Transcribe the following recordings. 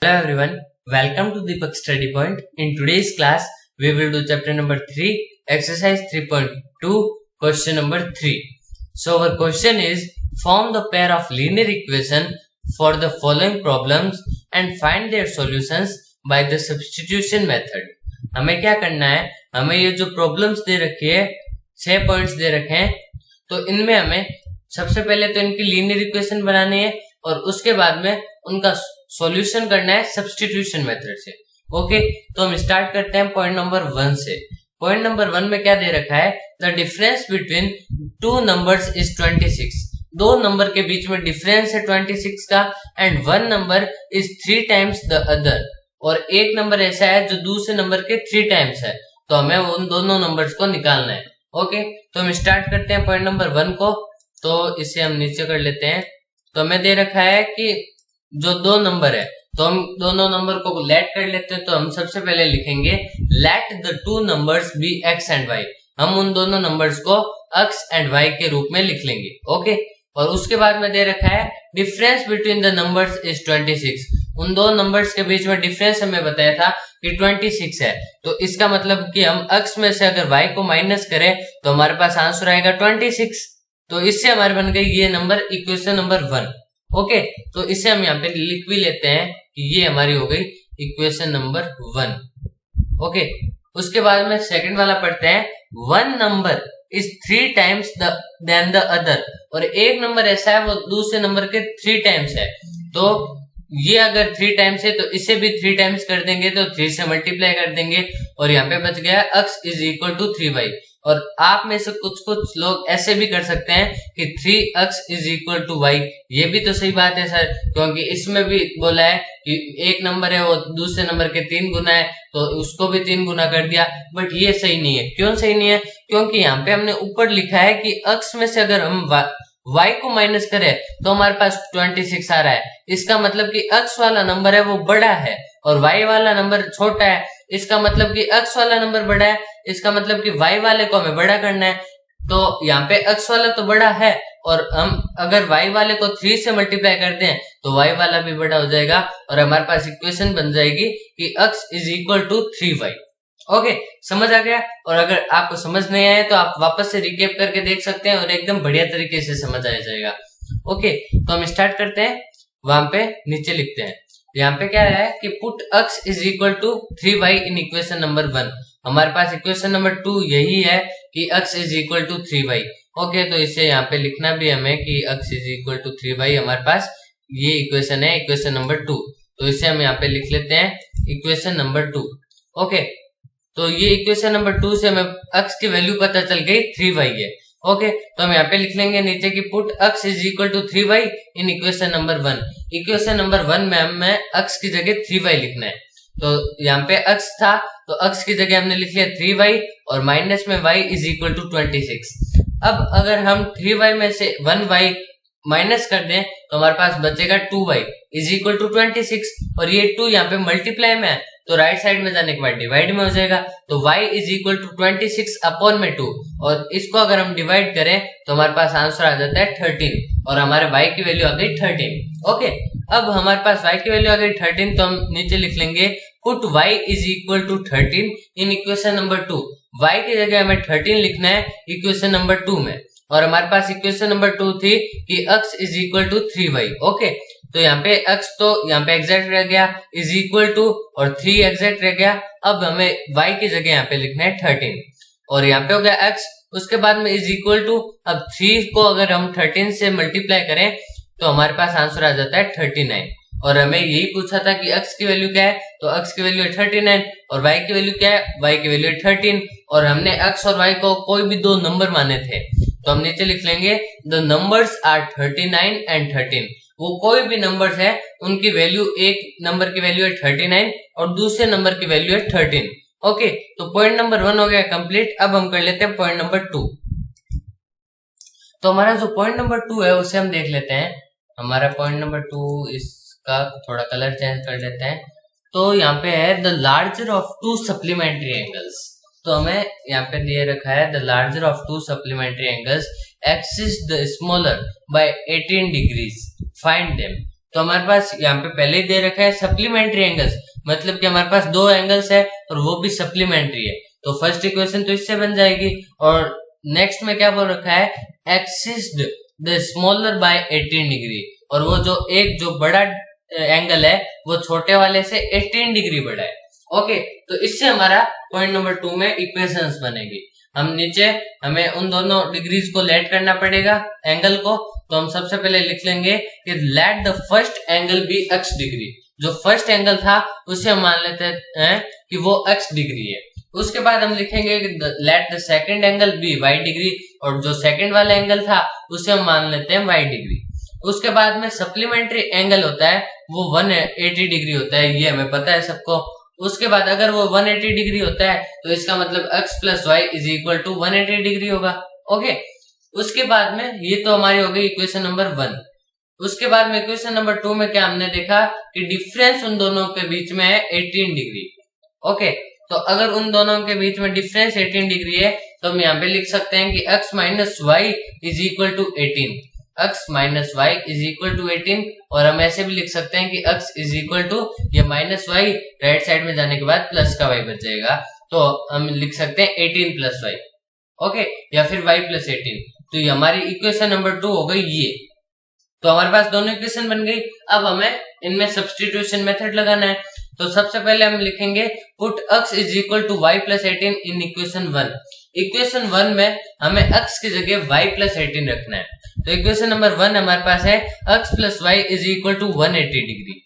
Hello everyone, welcome to Deepak Study Point. In today's class, we will do chapter number 3, exercise 3.2, question number 3. So our question is, form the pair of linear equation for the following problems and find their solutions by the substitution method. हमें क्या करना है, हमें ये जो problems they रखी है 6 points दे रखे हैं, तो इनमें हमें सबसे पहले तो इनकी लीनियर इक्वेशन बनानी है और उसके बाद में उनका सॉल्यूशन करना है सब्स्टिट्यूशन मेथड से। ओके, तो हम स्टार्ट करते हैं पॉइंट नंबर 1 से। पॉइंट नंबर 1 में क्या दे रखा है, the difference between two numbers is 26। दो नंबर के बीच में डिफरेंस है 26 का and one number is 3 times the other, और एक नंबर ऐसा है जो दूसरे नंबर के 3 टाइम्स है, तो हमें उन दोनों नंबर्स को निकालना है। ओके, तो हम स्टार्ट करते हैं पॉइंट नंबर 1 को। तो इसे हम नीचे कर लेते हैं। तो हमें दे रखा है कि जो दो नंबर है, तो हम दोनों नंबर को लेट कर लेते हैं। तो हम सबसे पहले लिखेंगे let the two numbers be x and y. हम उन दोनों नंबर्स को एक्स एंड वाई के रूप में लिख लेंगे। ओके, और उसके बाद में दे रखा है difference between the numbers is 26। उन दो नंबर्स के बीच में डिफरेंस हमें बताया था कि 26 है, तो इसका मतलब कि हम एक्स में से अगर वाई को माइनस करें तो हमारे पास आंसर आएगा 26। तो इससे हमारे बन गई ये नंबर इक्वेशन नंबर 1। ओके, तो इसे हम यहाँ पे लिख भी लेते हैं कि ये हमारी हो गई इक्वेशन नंबर 1। ओके, उसके बाद में सेकंड वाला पढ़ते हैं, one number is 3 times than the other, और एक नंबर ऐसा है वो दूसरे नंबर के 3 टाइम्स है। तो ये अगर 3 टाइम्स है तो इसे भी 3 टाइम्स कर देंगे, तो 3 से मल्टीप्लाई कर देंगे और यहाँ पे बच गया x is equal to 3y। और आप में से कुछ लोग ऐसे भी कर सकते हैं कि 3x is equal to y। ये भी तो सही बात है सर, क्योंकि इसमें भी बोला है कि एक नंबर है वो दूसरे नंबर के 3 गुना है, तो उसको भी 3 गुना कर दिया। बट ये सही नहीं है। क्यों सही नहीं है? क्योंकि यहाँ पे हमने ऊपर लिखा है कि x में से अगर हम y को माइनस करें तो हमारे पास 26 आ रहा है। इसका मतलब कि x वाला नंबर है वो बड़ा है और y वाला नंबर छोटा है। इसका मतलब कि x वाला नंबर बड़ा है, इसका मतलब कि y वाले को हमें बड़ा करना है। तो यहाँ पे x वाला तो बड़ा है और हम अगर y वाले को 3 से मल्टीप्लाई कर दें तो y वाला भी बड़ा हो जाएगा और हमारे पास इक्वेशन बन जाएगी कि x is equal to 3y। Okay, समझ आ गया? और अगर आपको समझ नहीं आया तो आप वापस से रिकेप करके देख सकते हैं और एकदम बढ़िया तरीके से समझ आ जाएगा। ओके, तो हम स्टार्ट करते हैं। वहां पे नीचे लिखते हैं, यहाँ पे क्या है कि put x is equal to 3y in equation number 1। हमारे पास इक्वेशन नंबर 2 यही है कि x is equal to 3y। Okay, तो इसे यहाँ पे लिखना भी हमें कि x is equal to 3y। हमारे पास ये इक्वेशन है, इक्वेशन नंबर 2। तो इसे हम यहाँ पे लिख लेते हैं इक्वेशन नंबर 2। ओके, तो ये इक्वेशन नंबर 2 से हमें x की वैल्यू पता चल गई 3y है। ओके, तो हम यहाँ पे लिख लेंगे नीचे की put x is equal to 3y in equation number 1। Equation number 1 में हमें x की जगह 3y लिखना है। तो यहाँ पे x था तो x की जगह हमने लिख लिया 3y और माइनस में y इज इक्वल टू 26। अब अगर हम 3y में से 1y माइनस कर दें तो हमारे पास बचेगा 2y इज इक्वल टू 26, और ये 2 यहाँ पे मल्टीप्लाई में है तो राइट साइड में जाने के बाद डिवाइड में हो जाएगा। तो y is equal to 26 upon में 2, और इसको अगर हम डिवाइड करें तो हमारे पास आंसर आ जाता है 13 और हमारे y की वैल्यू आ गई 13। ओके, अब हमारे पास y की वैल्यू आ गई 13, तो हम नीचे लिख लेंगे put y is equal to 13 in equation number 2। y की जगह हमें 13 लिखना है इक्वेशन नंबर 2 में, और हमारे पास इक्वेशन नंबर 2 थी कि x is equal to 3y। Okay, तो यहाँ पे x तो यहाँ पे एग्जैक्ट रह गया इज इक्वल टू, और 3 एग्जैक्ट रह गया। अब हमें y की जगह यहाँ पे लिखना है 13 और यहाँ पे हो गया x। उसके बाद में इज इक्वल टू, अब 3 को अगर हम 13 से मल्टीप्लाई करें तो हमारे पास आंसर आ जाता है 39, और हमें यही पूछा था कि x की वैल्यू क्या है, तो x की वैल्यू है 39 और y की वैल्यू क्या है, y की वैल्यू है 13, और हमने x और y को कोई भी दो नंबर माने थे। तो हम नीचे लिख लेंगे द नंबर्स आर 39 एंड 13। वो कोई भी नंबर्स है उनकी वैल्यू, एक नंबर की वैल्यू है 39 और दूसरे नंबर की वैल्यू है 13। ओके, तो पॉइंट नंबर 1 हो गया कंप्लीट। अब हम कर लेते हैं पॉइंट नंबर 2। तो हमारा जो पॉइंट नंबर 2 है उसे हम देख लेते हैं। हमारा पॉइंट नंबर 2, इसका थोड़ा कलर चेंज कर लेते हैं। तो यहाँ पे है the larger of to supplementary angles. तो हमें यहाँ पे दिए रखा है the larger of to supplementary angles axis the smaller by 18 degrees, find them. तो हमारे पास यहाँ पे पहले ही दे रखा है सप्लीमेंट्री एंगल्स, मतलब कि हमारे पास दो एंगल्स है और वो भी सप्लीमेंट्री है, तो फर्स्ट इक्वेशन तो इससे बन जाएगी। और नेक्स्ट में क्या बोल रखा है, एक्सिस्ड द स्मॉलर बाय 18 डिग्री, और वो जो एक जो बड़ा एंगल है वो छोटे वाले से 18 डिग्री बड़ा है। ओके, तो इससे हमारा पॉइंट नंबर 2 में इक्वेशंस बनेगी। हम नीचे हमें उन दोनों डिग्रीज को लेट करना पड़ेगा एंगल को, तो हम सबसे पहले लिख लेंगे कि let the first angle be x degree, जो फर्स्ट एंगल था उसे हम मान लेते हैं कि वो x डिग्री है। उसके बाद हम लिखेंगे कि let the second angle be y degree, और जो सेकंड वाला एंगल था उसे हम मान लेते हैं y डिग्री। उसके बाद में सप्लीमेंट्री एंगल होता है वो 180 डिग्री होता है, ये हमें पता है सबको। उसके बाद अगर वो 180 डिग्री होता है तो इसका मतलब x plus y is equal to 180 degree होगा। ओके, उसके बाद में ये तो हमारी हो गई इक्वेशन नंबर 1। उसके बाद में इक्वेशन नंबर 2 में क्या हमने देखा कि डिफरेंस उन दोनों के बीच में है 18 डिग्री। ओके, तो अगर उन दोनों के बीच में डिफरेंस 18 डिग्री है तो हम यहाँ पे लिख सकते हैं कि x minus y is equal to 18, x minus y is equal to 18, और हम ऐसे भी लिख सकते हैं कि x इज इक्वल टू ये माइनस वाई राइट साइड में जाने के बाद प्लस का y बच जाएगा, तो हम लिख सकते हैं 18 प्लस वाई। ओके, या फिर y प्लस 18, तो ये हमारी इक्वेशन नंबर 2 हो गई ये। तो हमारे पास दोनों इक्वेशन बन गई। अब हमें इनमें सब्स्टिट्यूशन मेथड लगाना है, तो सबसे पहले हम लिखेंगे put x is equal to y plus 18 in equation 1। Equation 1 में हमें x की जगह y प्लस 18 रखना है, तो इक्वेशन नंबर 1 हमारे पास है x plus y is equal to 180 degree.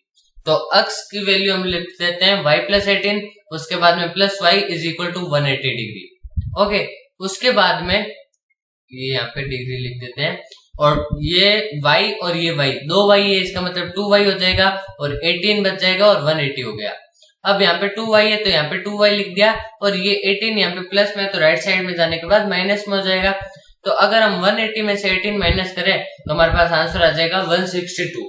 तो x की वैल्यू हम लिख देते हैं y प्लस 18, उसके बाद में plus y is equal to 180 degree. Okay, उसके बाद में ये यहाँ पे डिग्री लिख देते हैं, और ये y और ये y, दो y है, इसका मतलब 2y हो जाएगा, और 18 बच जाएगा और 180 हो गया। अब यहाँ पे 2y है तो यहाँ पे 2y लिख दिया, और ये 18 यहाँ पे प्लस में तो राइट साइड में जाने के बाद माइनस में हो जाएगा। तो अगर हम 180 में से 18 माइनस करें तो हमारे पास आंसर आ जाएगा 162,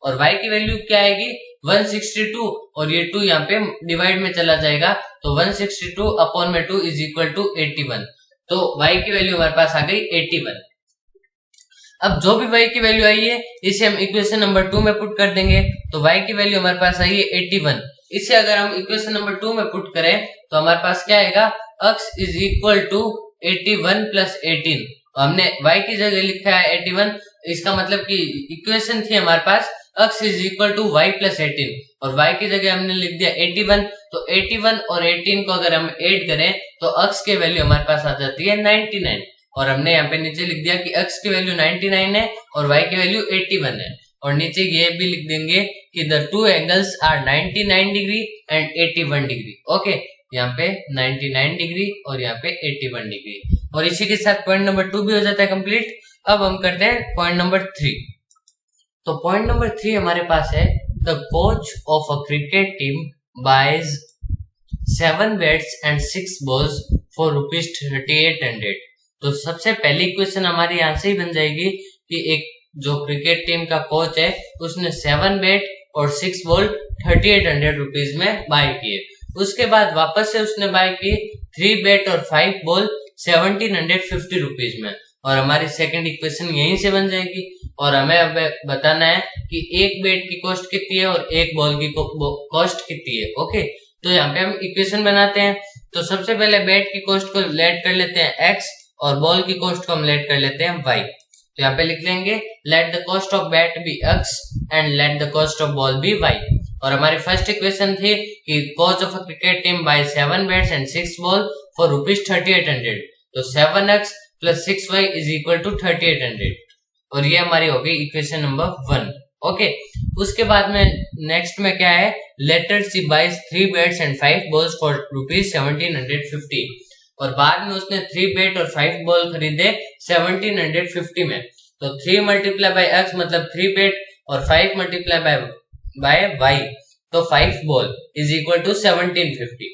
और y की वैल्यू क्या आएगी 162, और ये 2 यहाँ पे डिवाइड में चला जाएगा, तो 162 अपॉन में 2 इज इक्वल टू 81, तो y की वैल्यू हमारे पास आ गई 81। अब जो भी y की वैल्यू आई है इसे हम इक्वेशन नंबर 2 में पुट कर देंगे, तो y की वैल्यू हमारे पास आई है 81। इसे अगर हम इक्वेशन नंबर 2 में पुट करें तो हमारे पास क्या आएगा, x is equal to 81 plus 18, हमने y की जगह लिखा है 81, इसका मतलब कि इक्वेशन थी हमारे पास x is equal to y plus 18, और y की जगह हमने लिख दिया 81, तो 81 और 18 को अगर हम ऐड करें तो x की वैल्यू हमारे पास आ जाती है 99, और हमने यहाँ पे नीचे लिख दिया कि x की वैल्यू 99 है और y की वैल्यू 81 है, और नीचे ये भी लिख देंगे कि the two angles are 99 degree and 81 degree. Okay, यहाँ पे 99 डिग्री और यहाँ पे 81 डिग्री, और इसी के साथ पॉइंट नंबर 2 भी हो जाता है कंप्लीट। अब हम करते हैं पॉइंट नंबर 3। तो पॉइंट नंबर 3 हमारे पास है the coach of a cricket team buys 7 bats and 6 balls for ₹3800। तो सबसे पहली क्वेश्चन हमारी यहाँ से ही बन जाएगी कि एक जो क्रिकेट टीम का कोच है उसने 7 बैट और 6 बॉल 3800 रुपीज में बाय किए। उसके बाद वापस से उसने बाय की 3 बैट और 5 बॉल 1750 रुपीज में, और हमारी सेकंड इक्वेशन यहीं से बन जाएगी। और हमें अब बताना है कि एक बैट की कॉस्ट कितनी है और एक बॉल की कॉस्ट कितनी है। ओके, तो यहाँ पे हम इक्वेशन बनाते हैं। तो सबसे पहले बैट की कॉस्ट को लेट कर लेते हैं x, और बॉल की कॉस्ट को हम लेट कर लेते हैं y। तो यहाँ पे लिख लेंगे let the cost of bat be x and let the cost of ball be y। और हमारी फर्स्ट इक्वेशन थी कि coach of a cricket team buy 7 bats and 6 ball for ₹3800, तो 7x plus 6y is equal to 3800, और ये हमारी हो गई इक्वेशन नंबर 1। ओके, उसके बाद में नेक्स्ट में क्या है, later she buys 3 bats and 5 balls for ₹1750, और बाद में उसने 3 बैट और 5 बॉल खरीदे 1750 में। तो 3 मल्टीप्लाई बाय x मतलब 3 बैट और 5 मल्टीप्लाई बाय y, तो 5 बॉल इज इक्वल टू 1750।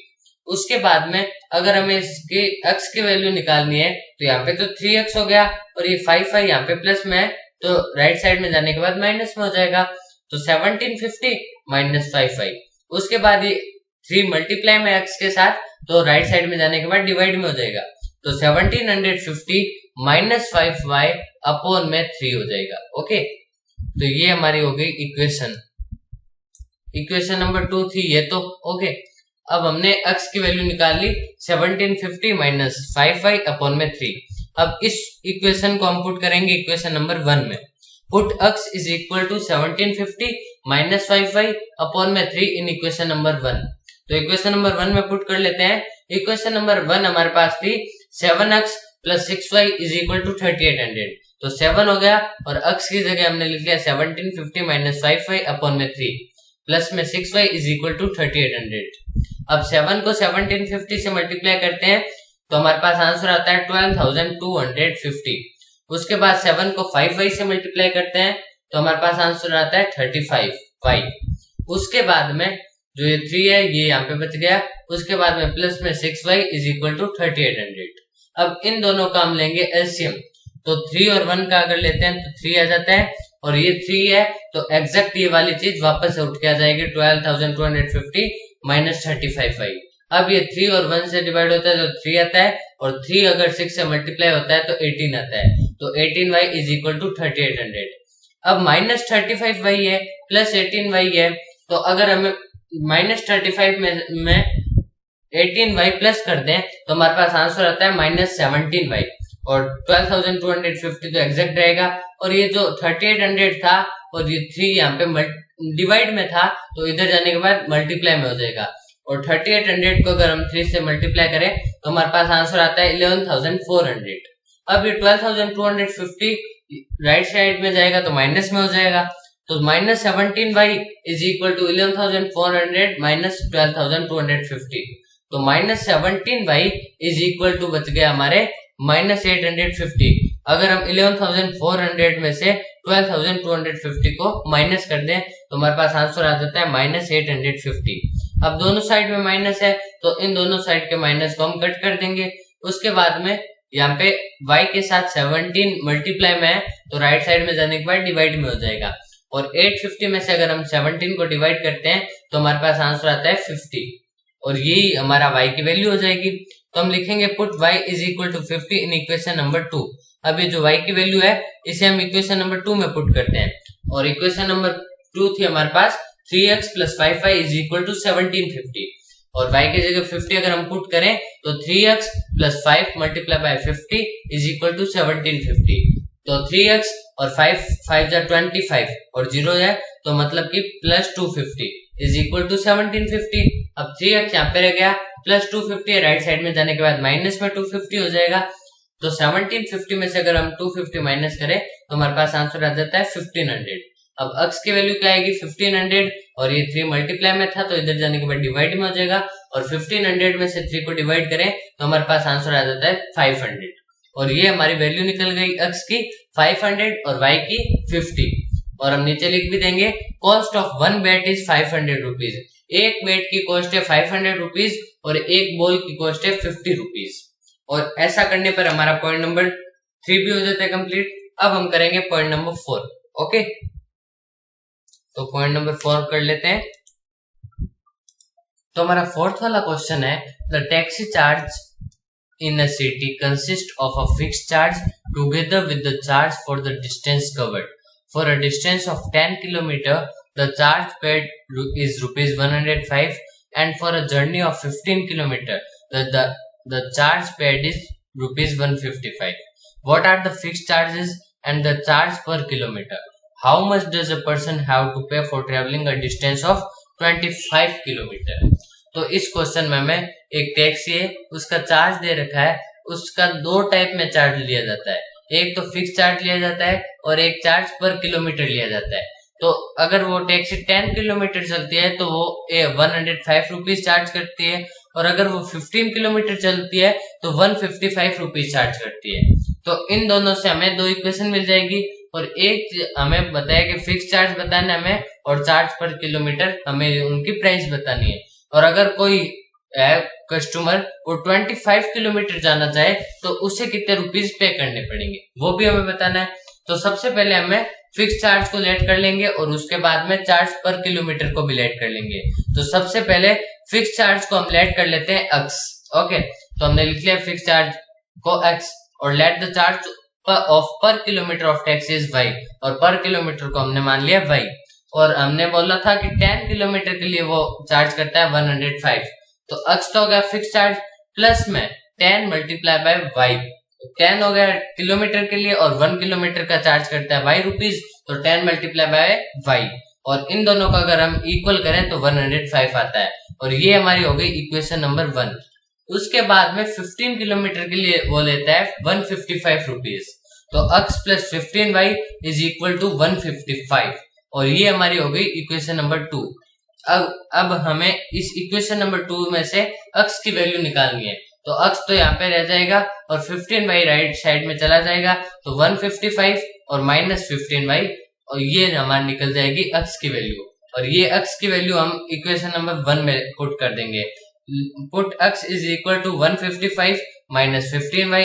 उसके बाद में अगर हमें इसके x की वैल्यू निकालनी है तो यहाँ पे तो 3x हो गया, और ये 5 है यहाँ पे प्लस में है, तो राइट साइड में जाने के बाद माइनस में हो जाएगा, तो 1750 माइनस 5y। उसके बाद ये 3 मल्टीप्लाई में x के साथ, तो राइट साइड में जाने के बाद डिवाइड में हो जाएगा, तो 1750 माइनस 5y अपॉन में 3 हो जाएगा। ओके, तो ये हमारी हो गई इक्वेशन नंबर 2 थी ये तो। ओके, अब हमने x की वैल्यू निकाल ली 1750 माइनस 5y अपॉन में 3। अब इस इक्वेशन को हम पुट करेंगे इक्वेशन नंबर 1 में। Put x is equal to 1750 minus 5y upon में 3 इन इक्वेशन नंबर 1। तो इक्वेशन नंबर 1 में पुट कर लेते हैं। इक्वेशन नंबर 1 हमारे पास थी 7x plus 6y is equal to 3800। तो 7 हो गया और x की जगह हमने लिख लिया 1750 माइनस 5y अपॉन में 3 प्लस में 6y इज इक्वल टू 3800। अब 7 को 1750 से मल्टीप्लाई करते हैं तो हमारे पास आंसर आता है 12250। उसके बाद 7 को 5y से मल्टीप्लाई करते हैं तो हमारे पास आंसर आता है 35y। उसके बाद में जो ये 3 है ये यहाँ पे बच गया। उसके बाद में प्लस में 6y इज इक्वल टू 3800। अब इन दोनों का हम लेंगे एलसीएम। तो 3 और 1 का अगर लेते हैं तो 3 आ जाता है और ये 3 है तो एग्जैक्ट ये वाली चीज वापस से उठ के आ जाएगी 12250 माइनस 35y। अब ये 3 और 1 से डिवाइड होता है तो 3 आता है और 3 अगर 6 से मल्टीप्लाई होता है तो 18 आता है। तो 18y इज इक्वल टू 3800। अब माइनस 35y है प्लस 18y है तो अगर हमें माइनस 35 में 18y प्लस कर दें तो हमारे पास आंसर आता है माइनस 17y और 12250 तो एग्जैक्ट रहेगा। और ये जो 3800 था और ये 3 यहाँ पे डिवाइड में था तो इधर जाने के बाद मल्टीप्लाई में हो जाएगा और 3800 को अगर हम 3 से मल्टीप्लाई करें तो हमारे पास आंसर आता है 11400। अब ये 12250 राइट साइड में जाएगा तो माइनस में हो जाएगा। तो minus 17y is equal to 11400 minus 12250। तो minus 17y is equal to बच गया हमारे माइनस 850। अगर हम 11400 में से 12250 को माइनस कर दें तो हमारे पास आंसर आ जाता है माइनस 850। अब दोनों साइड में माइनस है तो इन दोनों साइड के माइनस को हम कट कर देंगे। उसके बाद में यहाँ पे y के साथ 17 मल्टीप्लाई में है तो राइट साइड में जाने के बाद डिवाइड में हो जाएगा और 850 में से अगर हम 17 को डिवाइड करते हैं तो हमारे पास आंसर आता है 50 और यही हमारा y की वैल्यू हो जाएगी। तो हम लिखेंगे put y is equal to 50 in equation number 2। अब ये जो y की वैल्यू है इसे हम इक्वेशन नंबर 2 में पुट करते हैं और इक्वेशन नंबर 2 थी हमारे पास 3x plus 5y is equal to 1750 और y की जगह 50 अगर हम पुट करें तो 3x plus 5 multiply by 50 is equal to 1750। तो 3x और 5 जा 25 और 0 है तो मतलब कि प्लस 250 इज इक्वल टू 1750। अब 3x यहाँ पे रह गया प्लस 250 राइट साइड में जाने के बाद माइनस में 250 हो जाएगा। तो 1750 में से अगर हम 250 माइनस करें तो हमारे पास आंसर आ जाता है 1500। अब x की वैल्यू क्या आएगी 1500 और ये 3 मल्टीप्लाई में था तो इधर जाने के बाद डिवाइड में हो जाएगा और 1500 में से 3 को डिवाइड करें तो हमारे पास आंसर आ जाता है 500 और ये हमारी वैल्यू निकल गई x की 500 और y की 50। और हम नीचे लिख भी देंगे cost of 1 bat is 500 rupees. एक बैट की कॉस्ट है 500 रुपीज और एक बॉल की कॉस्ट है 50 रुपीज। और ऐसा करने पर हमारा पॉइंट नंबर 3 भी हो जाता है कंप्लीट। अब हम करेंगे पॉइंट नंबर 4। ओके, तो पॉइंट नंबर 4 कर लेते हैं। तो हमारा फोर्थ वाला क्वेश्चन है the taxi charge in a city consist of a fixed charge together with the charge for the distance covered. For a distance of 10 kilometre the charge paid is rupees 105 and for a journey of 15 kilometre the charge paid is rupees 155. What are the fixed charges and the charge per kilometer? How much does a person have to pay for traveling a distance of 25 kilometer? तो इस question में हमें एक taxi है उसका charge दे रखा है, उसका दो टाइप में चार्ज लिया जाता है। एक तो फिक्स चार्ज लिया जाता है और एक चार्ज पर किलोमीटर लिया जाता है। तो अगर वो टैक्सी 10 किलोमीटर चलती है तो वो 105 रुपीज चार्ज करती है और अगर वो 15 किलोमीटर चलती है तो 155 रुपीज चार्ज करती है। तो इन दोनों से हमें दो इक्वेशन मिल जाएगी और एक हमें बताया कि फिक्स चार्ज बताना है हमें और चार्ज पर किलोमीटर हमें उनकी प्राइस बतानी है। और अगर कोई कस्टमर वो 25 किलोमीटर जाना चाहे तो उसे कितने रुपीज पे करने पड़ेंगे वो भी हमें बताना है। तो सबसे पहले हमें फिक्स चार्ज को लेट कर लेंगे और उसके बाद में चार्ज पर किलोमीटर को भी लेट कर लेंगे। तो सबसे पहले फिक्स चार्ज को हम लेट कर लेते हैं x। ओके, तो हमने लिख लिया फिक्स चार्ज को x और लेट द चार्ज ऑफ पर kilometre of taxi is y, और पर किलोमीटर को हमने मान लिया y, और हमने बोला था कि 10 किलोमीटर के लिए वो चार्ज करता है 105। तो अक्स तो हो गया फिक्स चार्ज, प्लस में 10 मल्टीप्लाई बाय y, 10 हो गया किलोमीटर के लिए, और 1 किलोमीटर का चार्ज करता है y रुपीज, तो 10 मल्टीप्लाई बाय y, और इन दोनों का अगर हम इक्वल करें तो 105 आता है, और ये हमारी हो गई इक्वेशन नंबर 1। उसके बाद में 15 किलोमीटर के लिए वो लेता है 155 रुपीज, तो x plus 15y is equal to 155, और ये हमारी हो गई इक्वेशन नंबर 2। अब हमें इस इक्वेशन नंबर 2 में से x की वैल्यू निकालनी है, तो x तो यहाँ पे रह जाएगा और 15y राइट साइड में चला जाएगा, तो 155 और माइनस 15y, और ये हमारी निकल जाएगी x की वैल्यू, और ये x की वैल्यू हम इक्वेशन नंबर 1 में पुट कर देंगे। Put x is equal to 155 minus 15y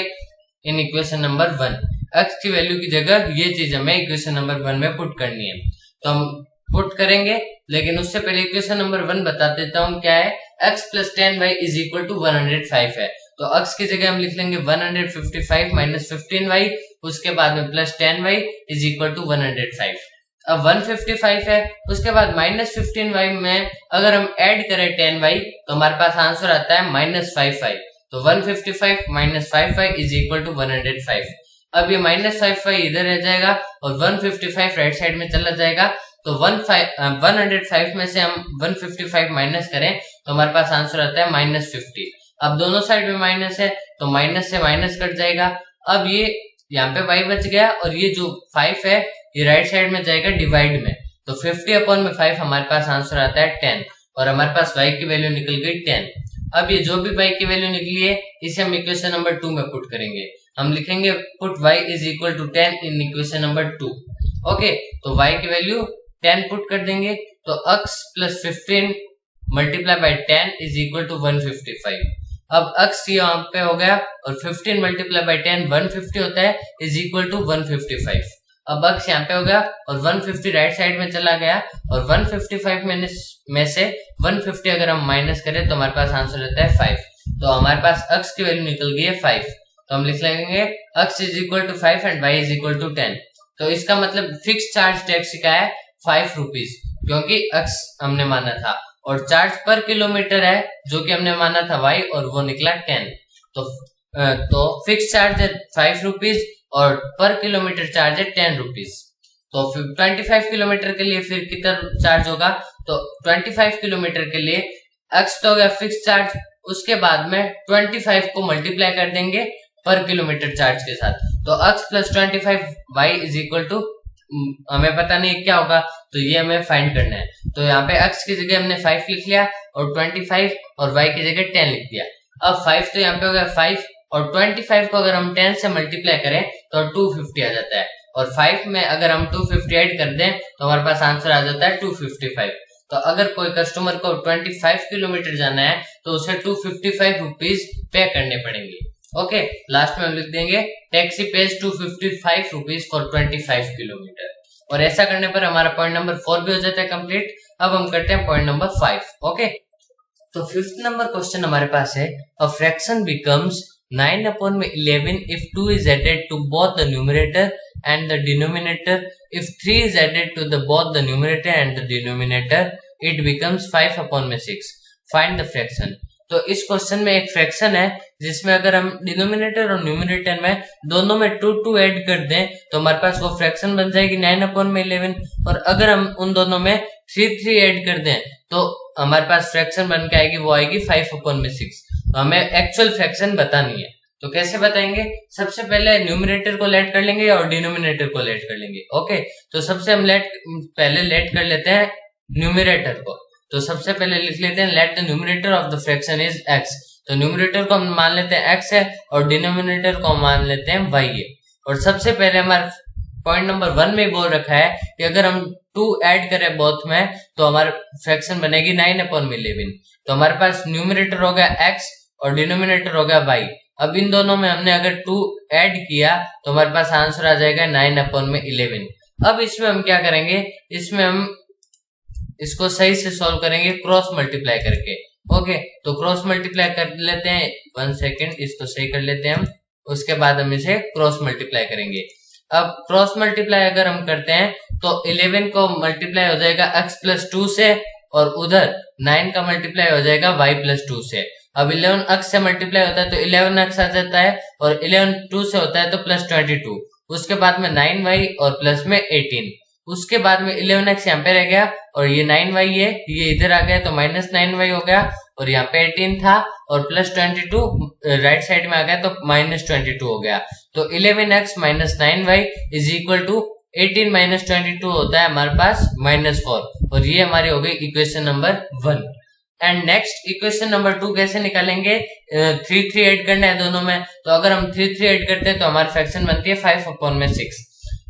in equation number 1। x की वैल्यू की जगह ये चीज हमें इक्वेशन नंबर 1 में पुट करनी है, तो हम पुट करेंगे, लेकिन उससे पहले इक्वेशन नंबर 1 बता देता हूँ क्या है। x plus 10y is equal to 105 है, तो x की जगह हम लिख लेंगे 155 माइनस 15y, उसके बाद में plus 10y is equal to 105। अब 155 है, उसके बाद माइनस 15y में अगर हम ऐड करें 10y तो हमारे पास आंसर आता है माइनस 5y, तो 155 minus 5y is equal to 105। अब ये माइनस 5y इधर रह जाएगा और 155 राइट साइड में चला जाएगा, तो 105 में से हम 155 माइनस करें तो हमारे पास आंसर आता है माइनस 50। अब दोनों साइड में माइनस है तो माइनस से माइनस कट जाएगा। अब ये यहाँ पे y बच गया, और ये जो 5 है ये राइट साइड में जाएगा डिवाइड में, तो 50/5 हमारे पास आंसर आता है 10, और हमारे पास y की वैल्यू निकल गई 10। अब ये जो भी y की वैल्यू निकली है इसे हम इक्वेशन नंबर 2 में पुट करेंगे। हम लिखेंगे put y is equal to 10 in equation number 2। Okay, तो y की वैल्यू 10 पुट कर देंगे, तो x plus 15 multiply by 10 is equal to 155। अब x यहाँ पे हो गया और 15 मल्टीप्लाई बाय 10 150 होता है इज इक्वल टू 155। अब x यहाँ पे हो गया और 150 राइट साइड में चला गया, और 155 में से 150 अगर हम माइनस करें तो हमारे पास आंसर रहता है 5, तो हमारे पास x की वैल्यू निकल गई है 5, तो हम लिख लेंगे x is equal to 5 and y is equal to 10। तो इसका मतलब फिक्स चार्ज टैक्सी का है 5 रुपीज, क्योंकि x हमने माना था, और चार्ज पर किलोमीटर है जो कि हमने माना था y, और वो निकला 10। तो फिक्स चार्ज है 5 रुपीज और पर किलोमीटर चार्ज है 10 रुपीज। तो 25 किलोमीटर के लिए फिर कितना चार्ज होगा, तो 25 किलोमीटर के लिए x तो हो गया फिक्स चार्ज, उसके बाद में 25 को मल्टीप्लाई कर देंगे पर किलोमीटर चार्ज के साथ, तो x plus 25 y is equal to, हमें पता नहीं क्या होगा, तो ये हमें फाइंड करना है। तो यहाँ पे x की जगह हमने 5 लिख लिया और 25 और y की जगह 10 लिख दिया। अब 5 तो यहाँ पे हो गया 5, और 25 को अगर हम 10 से मल्टीप्लाई करें तो 250 आ जाता है, और 5 में अगर हम 250 ऐड कर दें तो हमारे पास आंसर आ जाता है 255। तो अगर कोई कस्टमर को 25 किलोमीटर जाना है तो उसे 255 रुपीज पे करने पड़ेंगे। ओके, लास्ट में हम लिख देंगे taxi page 255 rupees for 25 kilometre, और ऐसा करने पर हमारा पॉइंट नंबर 4 भी हो जाता है कंप्लीट। अब हम करते हैं पॉइंट नंबर 5। ओके, तो 5th नंबर क्वेश्चन हमारे पास है, a fraction becomes 9/11 if 2 is added to both the numerator and the denominator. If 3 is added to both the numerator and the denominator, it becomes 5/6. Find the fraction. तो इस question में एक fraction है जिसमें अगर हम डिनोमिनेटर और numerator में दोनों में 2 ऐड कर दें तो हमारे पास वो फ्रैक्शन बन जाएगी 9/11, और अगर हम उन दोनों में 3 ऐड कर दें तो हमारे पास फ्रैक्शन बन के आएगी, वो आएगी 5/6। तो हमें एक्चुअल फ्रैक्शन बतानी है, तो कैसे बताएंगे? सबसे पहले न्यूमरेटर को लेट कर लेंगे और डिनोमिनेटर को लेट कर लेंगे। ओके, तो सबसे हम पहले लेट कर लेते हैं न्यूमरेटर को, तो सबसे पहले लिख लेते हैं let the numerator of the fraction is x। तो न्यूमरेटर को हम मान लेते हैं x है और डिनोमिनेटर को हम मान लेते हैं y है। और सबसे पहले हमारे पॉइंट नंबर 1 में बोल रखा है कि अगर हम 2 ऐड करें बोथ में तो हमारा फ्रैक्शन बनेगी 9/11। तो हमारे पास न्यूमरेटर हो गया x और डिनोमिनेटर हो गया y। अब इन दोनों में हमने अगर 2 ऐड किया तो हमारे पास आंसर आ जाएगा 9/11। अब इसमें हम क्या करेंगे, इसमें हम इसको सही से सॉल्व करेंगे क्रॉस मल्टीप्लाई करके। ओके, तो क्रॉस मल्टीप्लाई कर लेते हैं, 1 सेकेंड, इसको सही कर लेते हैं हम। उसके बाद हम इसे क्रॉस मल्टीप्लाई करेंगे। अब क्रॉस मल्टीप्लाई अगर हम करते हैं तो 11 को मल्टीप्लाई हो जाएगा x प्लस 2 से, और उधर 9 का मल्टीप्लाई हो जाएगा y प्लस 2 से। अब 11 x से मल्टीप्लाई होता है तो 11x आ जाता है, और 11 2 से होता है तो प्लस 22, उसके बाद में 9y और प्लस में 18, उसके बाद में 11x यहाँ पे रह गया, और ये 9y है ये इधर आ गया तो माइनस 9y हो गया, और यहाँ पे 18 था और प्लस 22 राइट साइड में आ गया तो माइनस 22 हो गया। तो 11x minus 9y is equal to 18 minus 22 होता है हमारे पास -4, और ये हमारी हो गई equation number 1। And next equation number 2 कैसे निकालेंगे, 3 3 ऐड करना है दोनों में, तो अगर हम 3 3 ऐड करते हैं तो हमारी फ्रैक्शन बनती है 5/6।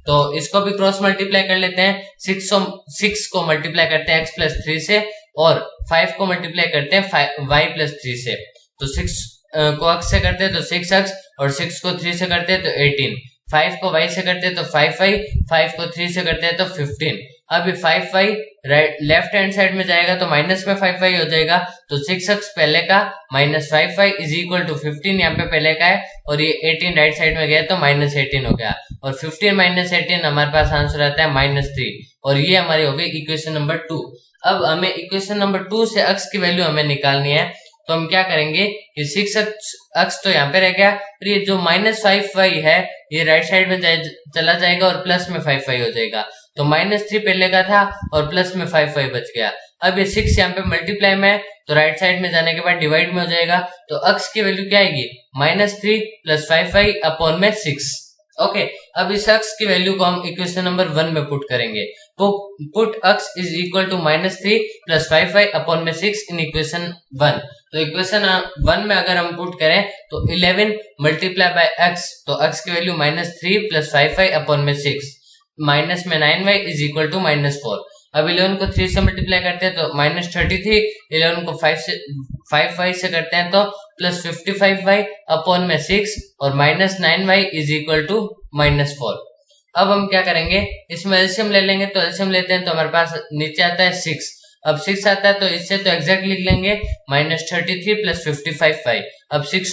तो इसको भी क्रॉस मल्टीप्लाई कर लेते हैं, 6 को मल्टीप्लाई करते हैं x प्लस 3 से, और 5 को मल्टीप्लाई करते हैं y प्लस 3 से। तो 6 को x से करते हैं तो 6x, और 6 को 3 से करते हैं तो 18, 5 को y से करते हैं तो 5y, 5 को 3 से करते हैं तो 15। अब ये 5y right left hand side में जाएगा तो माइनस में 5y हो जाएगा, तो 6x पहले का minus 5y is equal to 15 यहाँ पे पहले का है, और ये 18 राइट साइड में गया तो माइनस 18 हो गया, और 15 माइनस 18 हमारे पास आंसर आता है -3, और ये हमारी हो गई इक्वेशन नंबर 2। अब हमें इक्वेशन नंबर 2 से x की वैल्यू हमें निकालनी है, तो हम क्या करेंगे कि 6x तो यहाँ पे रह गया, और ये जो -5y है ये राइट साइड में चला जाएगा और प्लस में 5y हो जाएगा, तो -3 पहले का था और प्लस में 5y बच गया। अब ये 6 यहाँ पे मल्टीप्लाई में है तो राइट साइड में जाने के बाद डिवाइड में हो जाएगा, तो x की वैल्यू क्या आएगी -3 प्लस 5y अपॉन में 6। ओके, अब इस x की वैल्यू को हम इक्वेशन नंबर 1 में पुट करेंगे, तो put x is equal to -3 plus 5y upon में 6 इन इक्वेशन 1। तो इक्वेशन 1 में अगर हम पुट करें तो 11 मल्टीप्लाई बाय x, तो x की वैल्यू -3 प्लस 5y अपॉन में 6, माइनस में 9y इज इक्वल टू -4। अब 11 को 3 से मल्टीप्लाई करते हैं तो -33, 11 को 5y से करते हैं तो प्लस 55y अपॉन में 6, और -9y इज इक्वल टू -4। अब हम क्या करेंगे, इसमें एलसीएम ले लेंगे, तो एलसीएम लेते हैं तो हमारे पास नीचे आता है 6, अब 6 आता है तो इससे तो एग्जैक्ट लिख लेंगे -33 प्लस 55y। अब 6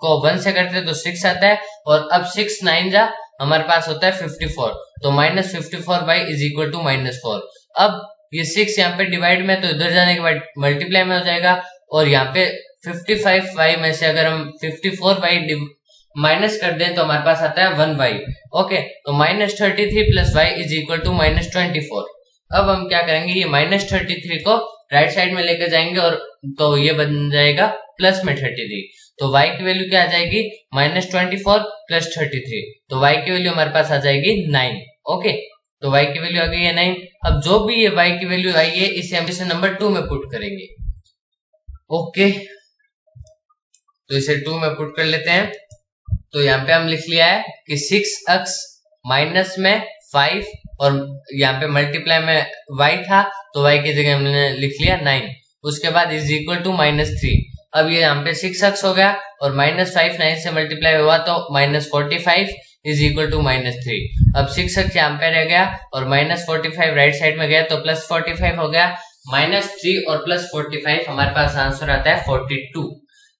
को 1 से करते हैं तो 6 आता है, और अब 6 9 जा हमारे पास होता है 54, तो -54y इज इक्वल टू -4। अब ये 6 यहाँ पे डिवाइड में तो इधर जाने के बाद मल्टीप्लाई में हो जाएगा, और यहाँ पे 55y में से अगर हम 54y माइनस कर दें तो हमारे पास आता है 1y। ओके, तो -33 plus y is equal to -24। अब हम क्या करेंगे, ये -33 को राइट साइड में लेकर जाएंगे, और तो ये बन जाएगा प्लस में 33, तो y की वैल्यू क्या आ जाएगी -24 प्लस 33, तो y की वैल्यू हमारे पास आ जाएगी 9। ओके, तो y की वैल्यू आ गई है 9। अब जो भी ये y की वैल्यू आई है इसे हम इसे नंबर 2 में पुट करेंगे। ओके, तो इसे 2 में पुट कर लेते हैं, तो यहाँ पे हम लिख लिया है कि 6x माइनस में 5, और यहाँ पे मल्टीप्लाई में y था तो y की जगह हमने लिख लिया 9, उसके बाद इज इक्वल टू -3। अब ये यहाँ पे 6x हो गया, और -5 9 से मल्टीप्लाई हुआ तो -45 इज इक्वल टू -3। अब 6x यहाँ पे रह गया, और -45 राइट साइड में गया तो +45 हो गया, -3 और +45 हमारे पास आंसर आता है 42।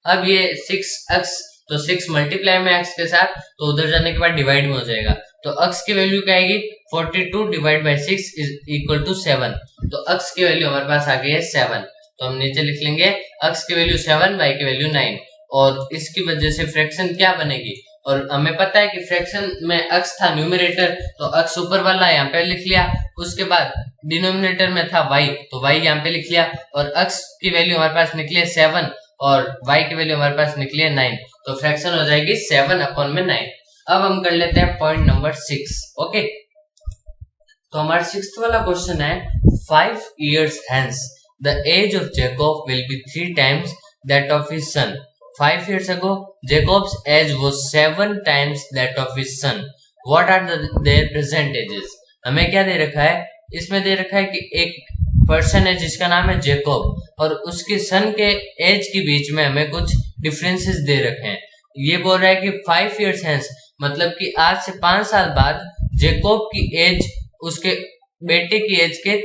अब ये 6x तो 6 मल्टीप्लाई में x के साथ तो उधर जाने के बाद डिवाइड में हो जाएगा, तो x की वैल्यू क्या आएगी 42 divide by 6 is equal to 7, तो x की वैल्यू हमारे पास आ गई है 7। तो हम नीचे लिख लेंगे x की वैल्यू 7, y की वैल्यू 9, और इसकी वजह से फ्रैक्शन क्या बनेगी, और हमें पता है कि फ्रैक्शन में x था न्यूमरेटर, तो x ऊपर वाला यहाँ पे लिख लिया, उसके बाद डिनोमिनेटर में था y, तो y यहाँ पे लिख लिया, और x की वैल्यू हमारे पास निकली है 7 और y की वैल्यू हमारे पास निकली है 9, तो फ्रैक्शन हो जाएगी 7 अपॉन में 9। अब हम कर लेते हैं पॉइंट नंबर 6। ओके, तो हमारा 6th वाला क्वेश्चन है 5 years hence the age of Jacob will be 3 times that of his son. 5 years ago Jacob's age was 7 times that of his son. What are their present ages? हमें क्या दे रखा है, इसमें दे रखा है कि एक पर्सन है जिसका नाम है जेकोब, और उसके सन के एज के बीच में हमें कुछ डिफरेंसेस दे रखे हैं। ये बोल रहा है कि 5 years hence मतलब कि आज से 5 साल बाद जेकोब की एज उसके बेटे की एज के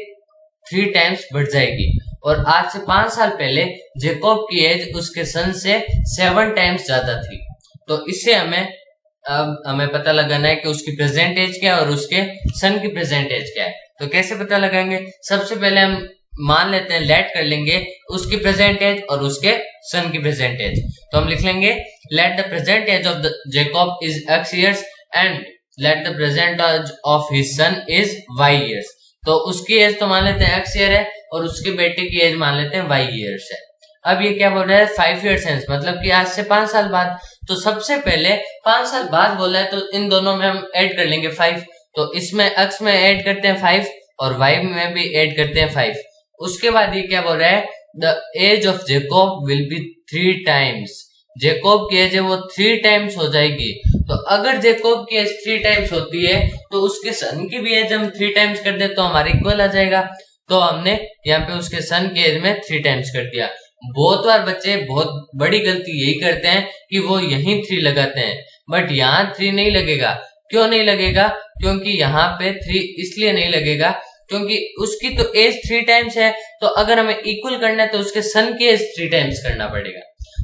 3 टाइम्स बढ़ जाएगी, और आज से 5 साल पहले जेकोब की एज उसके सन से 7 टाइम्स ज्यादा थी। तो इससे हमें पता लगाना है कि उसकी प्रेजेंट एज क्या है और उसके सन की प्रेजेंट एज क्या है। तो कैसे पता लगाएंगे? सबसे पहले हम मान लेते हैं, लेट कर लेंगे उसकी प्रेजेंट एज और उसके सन की प्रेजेंट एज। तो हम लिख लेंगे let the present age of the Jacob is x years and let the present age of his son is y years। तो उसकी एज तो मान लेते हैं x ईयर है और उसके बेटे की एज मान लेते हैं y years है। अब ये क्या बोल रहा है? 5 years hence, मतलब कि आज से 5 साल बाद। तो सबसे पहले 5 साल बाद बोला है तो इन दोनों में हम ऐड कर लेंगे 5। तो इसमें x में ऐड करते हैं 5 और y में भी ऐड करते हैं 5। उसके बाद ये क्या बोल रहा है? The age of Jacob will be 3 times। Jacob की एज है वो 3 times हो जाएगी। तो अगर जेकब की एज 3 times होती है तो उसके सन की भी एज हम 3 times कर दे तो हमारे इक्वल आ जाएगा। तो हमने यहाँ पे उसके सन की एज में 3 times कर दिया। बहुत बार बच्चे बहुत बड़ी गलती यही करते हैं कि वो यहीं 3 लगाते हैं, बट यहाँ 3 नहीं लगेगा। क्यों नहीं लगेगा? क्योंकि यहाँ पे 3 इसलिए नहीं लगेगा क्योंकि उसकी तो एज 3 times है। तो अगर हमें इक्वल करना है तो उसके सन की एज 3 times करना पड़ेगा।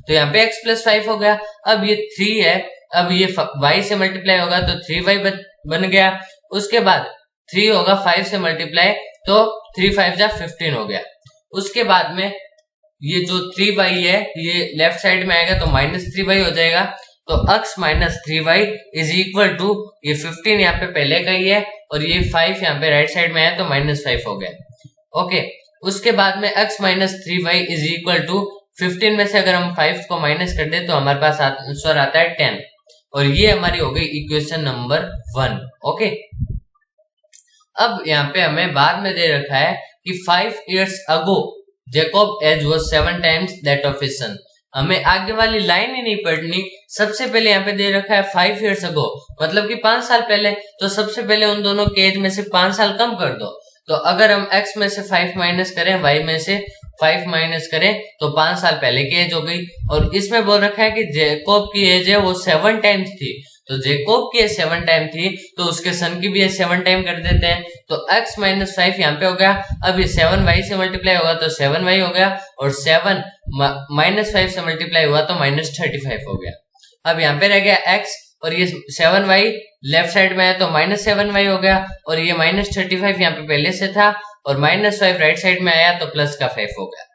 तो यहाँ पे x + 5 हो गया। अब ये 3 है, अब ये y से मल्टीप्लाई होगा तो 3y बन गया। उसके बाद 3 होगा 5 से मल्टीप्लाई तो 3 5 जा 15 हो गया। उसके बाद में ये जो 3y है ये लेफ्ट साइड में आएगा तो -3y हो जाएगा। तो x - 3y is equal to ये 15 यहाँ पे पहले का ही है और ये 5 यहाँ पे राइट साइड में है तो -5 हो गया। ओके, उसके बाद में x - 3y is equal to 15 में से अगर हम 5 को माइनस कर दे तो हमारे पास आंसर आता है 10 और ये हमारी हो गई इक्वेशन नंबर 1। ओके, अब यहाँ पे हमें बाद में दे रखा है कि 5 years ago Jacob age was 7 times that of his son। हमें आगे वाली लाइन ही नहीं पढ़नी, सबसे पहले यहाँ पे दे रखा है 5 years ago मतलब कि 5 साल पहले। तो सबसे पहले उन दोनों के एज में से 5 साल कम कर दो। तो अगर हम x में से 5 माइनस करें, y में से 5 माइनस करें तो 5 साल पहले की एज हो गई। और इसमें बोल रखा है कि जेकब की एज है वो 7 times थी। तो जेकब की 7 टाइम थी तो उसके सन की भी 7 टाइम कर देते हैं। तो x - 5 यहाँ पे हो गया। अब ये 7y से मल्टीप्लाई होगा तो 7y हो गया और 7 - 5 से मल्टीप्लाई हुआ तो -35 हो गया। अब यहाँ पे रह गया x और ये 7y लेफ्ट साइड में है तो -7y हो गया और ये -35 यहाँ पे पहले से था और -5 राइट साइड में आया तो प्लस का 5 हो गया।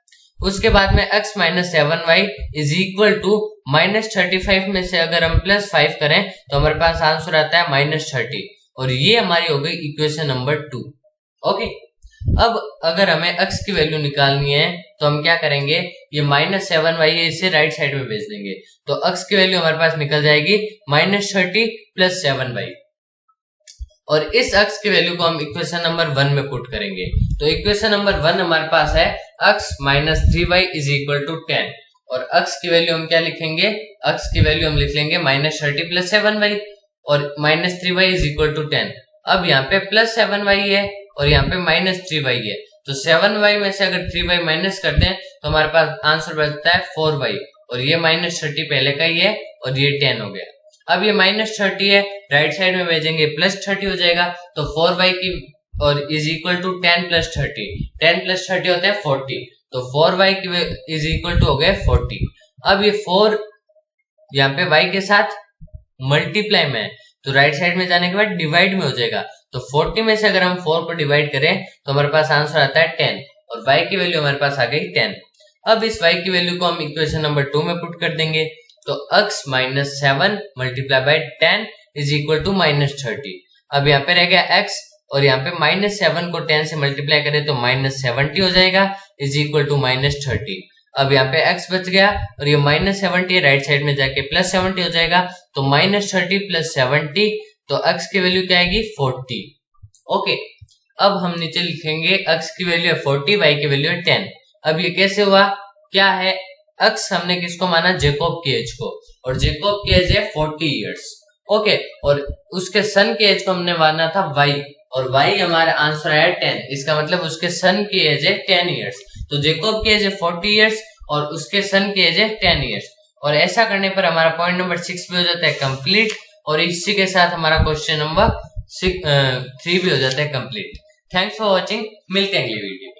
उसके बाद में x - 7y is equal to -35 में से अगर हम +5 करें तो हमारे पास आंसर आता है -30 और ये हमारी हो गई इक्वेशन नंबर 2। ओके, अब अगर हमें x की वैल्यू निकालनी है तो हम क्या करेंगे? ये -7y है इसे राइट साइड में भेज देंगे तो x की वैल्यू हमारे पास निकल जाएगी -30 + 7y और इस x की वैल्यू को हम इक्वेशन नंबर 1 में पुट करेंगे। तो इक्वेशन नंबर 1 हमारे पास है x - 3y is equal to 10 और x की वैल्यू हम क्या लिखेंगे? x की वैल्यू हम लिख लेंगे -30 + 7y और -3y इज इक्वल टू 10। अब यहाँ पे +7y है और यहाँ पे -3y है तो 7y में से अगर 3y माइनस कर दें तो हमारे पास आंसर बचता है 4y और ये -30 पहले का ही है और ये 10 हो गया। अब ये -30 है, राइट साइड में भेजेंगे +30 हो जाएगा तो 4y की और इज इक्वल टू 10 + 30। 10 + 30 होता है 40 तो 4y की इज इक्वल टू हो गए 40। अब ये 4 यहाँ पे y के साथ मल्टीप्लाई में है तो राइट साइड में जाने के बाद डिवाइड में हो जाएगा। तो 40 में से अगर हम 4 को डिवाइड करें तो हमारे पास आंसर आता है 10 और y की वैल्यू हमारे पास आ गई 10। अब इस y की वैल्यू को हम इक्वेशन नंबर 2 में पुट कर देंगे तो x - 7 × 10 इज इक्वल टू -30। अब यहाँ पे रह गया x और यहाँ पे -7 को 10 से मल्टीप्लाई करें तो -70 हो जाएगा इज इक्वल टू -30। अब यहाँ पे x बच गया और ये -70 राइट साइड में जाके +70 हो जाएगा तो -30 + 70 तो x की वैल्यू क्या आएगी? 40। ओके, अब हम नीचे लिखेंगे x की वैल्यू है 40, y की वैल्यू है 10। अब ये कैसे हुआ? क्या है? x हमने किसको माना? जेकब की एज को और जेकब की एज है 40 इयर्स। ओके, और उसके सन की एज को हमने माना था y और y हमारा आंसर है 10। इसका मतलब उसके सन की एज है 10 इयर्स। तो जेकब की एज है 40 इयर्स और उसके सन की एज है 10 इयर्स और ऐसा करने पर हमारा पॉइंट नंबर 6 भी हो जाता है कंप्लीट और इसी के साथ हमारा क्वेश्चन नंबर 3 भी हो जाता है कंप्लीट। थैंक्स फॉर वॉचिंग, मिलते हैं अगली वीडियो।